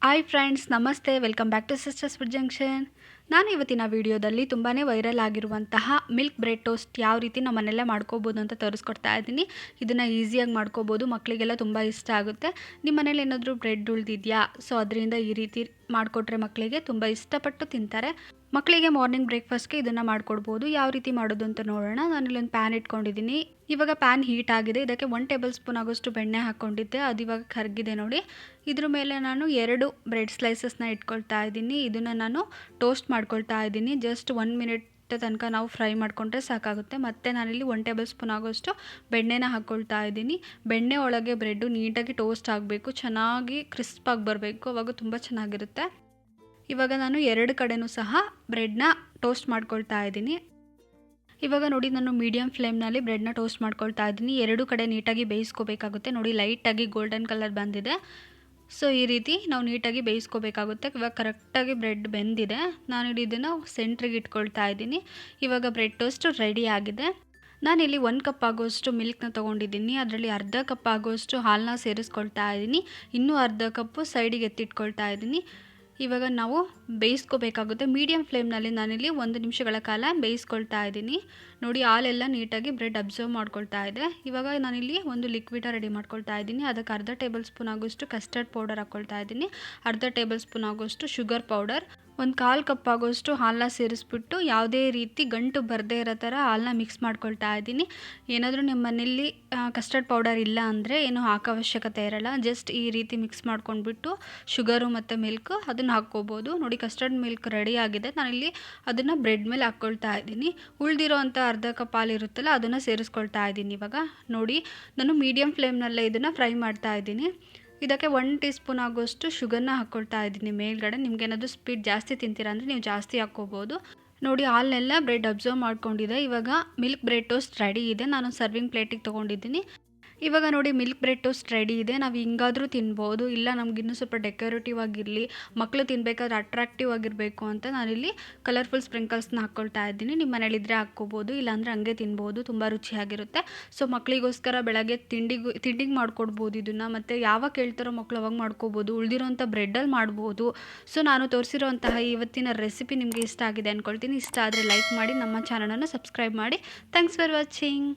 Hi friends, ನಮಸ್ತೆ. Welcome back to sisters food junction. ನಾನು ಇವತ್ತಿನ ವಿಡಿಯೋದಲ್ಲಿ ತುಂಬಾ ವೈರಲ್ ಆಗಿರುವಂತಹ ಮಿಲ್ಕ್ ಬ್ರೆಡ್ ಟೋಸ್ಟ್ ಯಾವ ರೀತಿ ನಮ್ಮ ಮನೆಯಲ್ಲೇ ಮಾಡ್ಕೋಬೋದು ಅಂತ ತೋರಿಸ್ಕೊಡ್ತಾ ಇದ್ದೀನಿ. ಇದನ್ನು ಈಸಿಯಾಗಿ ಮಾಡ್ಕೋಬೋದು, ಮಕ್ಕಳಿಗೆಲ್ಲ ತುಂಬ ಇಷ್ಟ ಆಗುತ್ತೆ. ನಿಮ್ಮ ಮನೇಲಿ ಏನಾದರೂ ಬ್ರೆಡ್ ಉಳಿದಿದೆಯಾ? ಸೊ ಅದರಿಂದ ಈ ರೀತಿ ಮಾಡಿಕೊಟ್ರೆ ಮಕ್ಕಳಿಗೆ ತುಂಬ ಇಷ್ಟಪಟ್ಟು ತಿಂತಾರೆ. ಮಕ್ಕಳಿಗೆ ಮಾರ್ನಿಂಗ್ ಬ್ರೇಕ್ಫಾಸ್ಟ್ಗೆ ಇದನ್ನು ಮಾಡಿಕೊಡ್ಬೋದು. ಯಾವ ರೀತಿ ಮಾಡೋದು ಅಂತ ನೋಡೋಣ. ನಾನಿಲ್ಲಿ ಒಂದು ಪ್ಯಾನ್ ಇಟ್ಕೊಂಡಿದ್ದೀನಿ. ಇವಾಗ ಪ್ಯಾನ್ ಹೀಟ್ ಆಗಿದೆ. ಇದಕ್ಕೆ 1 ಟೇಬಲ್ ಸ್ಪೂನ್ ಆಗೋಷ್ಟು ಬೆಣ್ಣೆ ಹಾಕ್ಕೊಂಡಿದ್ದೆ. ಅದು ಇವಾಗ ಕರಗಿದೆ ನೋಡಿ. ಇದ್ರ ಮೇಲೆ ನಾನು 2 ಬ್ರೆಡ್ ಸ್ಲೈಸಸ್ನ ಇಟ್ಕೊಳ್ತಾ ಇದ್ದೀನಿ. ಇದನ್ನು ನಾನು ಟೋಸ್ಟ್ ಮಾಡ್ಕೊಳ್ತಾ ಇದ್ದೀನಿ. ಜಸ್ಟ್ 1 ಮಿನಿಟ್ ತನಕ ನಾವು ಫ್ರೈ ಮಾಡಿಕೊಂಡ್ರೆ ಸಾಕಾಗುತ್ತೆ. ಮತ್ತು ನಾನಿಲ್ಲಿ 1 ಟೇಬಲ್ ಸ್ಪೂನ್ ಆಗೋಷ್ಟು ಬೆಣ್ಣೆನ ಹಾಕ್ಕೊಳ್ತಾ ಇದ್ದೀನಿ. ಬೆಣ್ಣೆ ಒಳಗೆ ಬ್ರೆಡ್ಡು ನೀಟಾಗಿ ಟೋಸ್ಟ್ ಆಗಬೇಕು, ಚೆನ್ನಾಗಿ ಕ್ರಿಸ್ಪಾಗಿ ಬರಬೇಕು, ಅವಾಗ ತುಂಬ ಚೆನ್ನಾಗಿರುತ್ತೆ. ಇವಾಗ ನಾನು 2 ಕಡೆನೂ ಸಹ ಬ್ರೆಡ್ನ ಟೋಸ್ಟ್ ಮಾಡ್ಕೊಳ್ತಾ ಇದ್ದೀನಿ. ಇವಾಗ ನೋಡಿ, ನಾನು ಮೀಡಿಯಮ್ ಫ್ಲೇಮ್ನಲ್ಲಿ ಬ್ರೆಡ್ನ ಟೋಸ್ಟ್ ಮಾಡ್ಕೊಳ್ತಾ ಇದ್ದೀನಿ. 2 ಕಡೆ ನೀಟಾಗಿ ಬೇಯಿಸ್ಕೋಬೇಕಾಗುತ್ತೆ. ನೋಡಿ, ಲೈಟಾಗಿ ಗೋಲ್ಡನ್ ಕಲರ್ ಬಂದಿದೆ. ಸೊ ಈ ರೀತಿ ನಾವು ನೀಟಾಗಿ ಬೇಯಿಸ್ಕೋಬೇಕಾಗುತ್ತೆ. ಇವಾಗ ಕರೆಕ್ಟಾಗಿ ಬ್ರೆಡ್ ಬೆಂದಿದೆ. ನಾನು ಇದನ್ನು ಸೆಂಟ್ರಿಗೆ ಇಟ್ಕೊಳ್ತಾ ಇದ್ದೀನಿ. ಇವಾಗ ಬ್ರೆಡ್ ಟೋಸ್ಟ್ ರೆಡಿ ಆಗಿದೆ. ನಾನಿಲ್ಲಿ 1 ಕಪ್ ಆಗೋಷ್ಟು ಮಿಲ್ಕ್ನ ತೊಗೊಂಡಿದ್ದೀನಿ. ಅದರಲ್ಲಿ ಅರ್ಧ ಕಪ್ ಆಗೋಷ್ಟು ಹಾಲನ್ನ ಸೇರಿಸ್ಕೊಳ್ತಾ ಇದ್ದೀನಿ. ಇನ್ನೂ ಅರ್ಧ ಕಪ್ಪು ಸೈಡಿಗೆ ಎತ್ತಿಟ್ಕೊಳ್ತಾ ಇದ್ದೀನಿ. ಇವಾಗ ನಾವು ಬೇಯಿಸ್ಕೋಬೇಕಾಗುತ್ತೆ. ಮೀಡಿಯಮ್ ಫ್ಲೇಮ್ನಲ್ಲಿ ನಾನಿಲ್ಲಿ 1 ನಿಮಿಷಗಳ ಕಾಲ ಬೇಯಿಸ್ಕೊಳ್ತಾ ಇದ್ದೀನಿ. ನೋಡಿ, ಹಾಲೆಲ್ಲ ನೀಟಾಗಿ ಬ್ರೆಡ್ ಅಬ್ಸರ್ವ್ ಮಾಡ್ಕೊಳ್ತಾ ಇದೆ. ಇವಾಗ ನಾನಿಲ್ಲಿ ಒಂದು ಲಿಕ್ವಿಡ ರೆಡಿ ಮಾಡ್ಕೊಳ್ತಾ ಇದ್ದೀನಿ. ಅದಕ್ಕೆ ಅರ್ಧ ಟೇಬಲ್ ಸ್ಪೂನ್ ಆಗೋಷ್ಟು ಕಸ್ಟರ್ಡ್ ಪೌಡರ್ ಹಾಕ್ಕೊಳ್ತಾ ಇದ್ದೀನಿ. ಅರ್ಧ ಟೇಬಲ್ ಸ್ಪೂನ್ ಆಗೋಷ್ಟು ಶುಗರ್ ಪೌಡರ್, 1/4 ಕಪ್ ಆಗೋಷ್ಟು ಹಾಲನ್ನ ಸೇರಿಸ್ಬಿಟ್ಟು ಯಾವುದೇ ರೀತಿ ಗಂಟು ಬರದೇ ಇರೋ ಥರ ಹಾಲನ್ನ ಮಿಕ್ಸ್ ಮಾಡ್ಕೊಳ್ತಾ ಇದ್ದೀನಿ. ಏನಾದರೂ ನಿಮ್ಮ ಮನೇಲಿ ಕಸ್ಟರ್ಡ್ ಪೌಡರ್ ಇಲ್ಲ ಅಂದರೆ ಏನು ಹಾಕೋ ಅವಶ್ಯಕತೆ ಇರಲ್ಲ. ಜಸ್ಟ್ ಈ ರೀತಿ ಮಿಕ್ಸ್ ಮಾಡ್ಕೊಂಡ್ಬಿಟ್ಟು ಶುಗರು ಮತ್ತು ಮಿಲ್ಕು ಅದನ್ನು ಹಾಕ್ಕೋಬೋದು. ನೋಡಿ, ಕಸ್ಟರ್ಡ್ ಮಿಲ್ಕ್ ರೆಡಿ ಆಗಿದೆ. ನಾನಿಲ್ಲಿ ಅದನ್ನು ಬ್ರೆಡ್ ಮೇಲೆ ಹಾಕ್ಕೊಳ್ತಾ ಇದ್ದೀನಿ. ಉಳಿದಿರೋ ಅಂಥ ಅರ್ಧ ಕಪ್ ಹಾಲು ಇರುತ್ತಲ್ಲ, ಅದನ್ನು ಸೇರಿಸ್ಕೊಳ್ತಾ ಇದ್ದೀನಿ. ಇವಾಗ ನೋಡಿ, ನಾನು ಮೀಡಿಯಮ್ ಫ್ಲೇಮ್ನಲ್ಲೇ ಇದನ್ನು ಫ್ರೈ ಮಾಡ್ತಾ ಇದ್ದೀನಿ. ಇದಕ್ಕೆ 1 ಟೀ ಸ್ಪೂನ್ ಆಗೋಷ್ಟು ಶುಗರ್ನ ಹಾಕ್ಕೊಳ್ತಾ ಇದ್ದೀನಿ ಮೇಲ್ಗಡೆ. ನಿಮ್ಗೇನಾದರೂ ಸ್ವೀಟ್ ಜಾಸ್ತಿ ತಿಂತೀರಾ ಅಂದರೆ ನೀವು ಜಾಸ್ತಿ ಹಾಕ್ಕೋಬೋದು. ನೋಡಿ, ಹಾಲನ್ನೆಲ್ಲ ಬ್ರೆಡ್ ಅಬ್ಸರ್ವ್ ಮಾಡ್ಕೊಂಡಿದೆ. ಇವಾಗ ಮಿಲ್ಕ್ ಬ್ರೆಡ್ ಟೋಸ್ಟ್ ರೆಡಿ ಇದೆ. ನಾನು ಸರ್ವಿಂಗ್ ಪ್ಲೇಟಿಗೆ ತೊಗೊಂಡಿದ್ದೀನಿ. ಇವಾಗ ನೋಡಿ, ಮಿಲ್ಕ್ ಬ್ರೆಡ್ ಟೋಸ್ಟ್ ರೆಡಿ ಇದೆ. ನಾವು ಹಿಂಗಾದರೂ ತಿನ್ಬೋದು, ಇಲ್ಲ ನಮಗಿನ್ನೂ ಸ್ವಲ್ಪ ಡೆಕೋರೇಟಿವ್ ಆಗಿರಲಿ, ಮಕ್ಕಳು ತಿನ್ನಬೇಕಾದ್ರೆ ಅಟ್ರಾಕ್ಟಿವ್ ಆಗಿರಬೇಕು ಅಂತ ನಾನಿಲ್ಲಿ ಕಲರ್ಫುಲ್ ಸ್ಪ್ರಿಂಕಲ್ಸ್ನ ಹಾಕ್ಕೊಳ್ತಾ ಇದ್ದೀನಿ. ನಿಮ್ಮ ಮನೇಲಿದ್ದರೆ ಹಾಕ್ಕೋಬೋದು, ಇಲ್ಲಾಂದರೆ ಹಂಗೆ ತಿನ್ಬೋದು, ತುಂಬ ರುಚಿಯಾಗಿರುತ್ತೆ. ಸೊ ಮಕ್ಕಳಿಗೋಸ್ಕರ ಬೆಳಗ್ಗೆ ತಿಂಡಿಗೆ ಮಾಡ್ಕೊಡ್ಬೋದು ಇದನ್ನು. ಮತ್ತು ಯಾವಾಗ ಕೇಳ್ತಾರೋ ಮಕ್ಕಳು ಅವಾಗ ಮಾಡ್ಕೋಬೋದು. ಉಳಿದಿರೋಂಥ ಬ್ರೆಡ್ಡಲ್ಲಿ ಮಾಡ್ಬೋದು. ಸೊ ನಾನು ತೋರಿಸಿರೋಂತಹ ಇವತ್ತಿನ ರೆಸಿಪಿ ನಿಮಗೆ ಇಷ್ಟ ಆಗಿದೆ ಅಂದ್ಕೊಳ್ತೀನಿ. ಇಷ್ಟ ಆದರೆ ಲೈಕ್ ಮಾಡಿ, ನಮ್ಮ ಚಾನಲನ್ನು ಸಬ್ಸ್ಕ್ರೈಬ್ ಮಾಡಿ. Thanks for watching.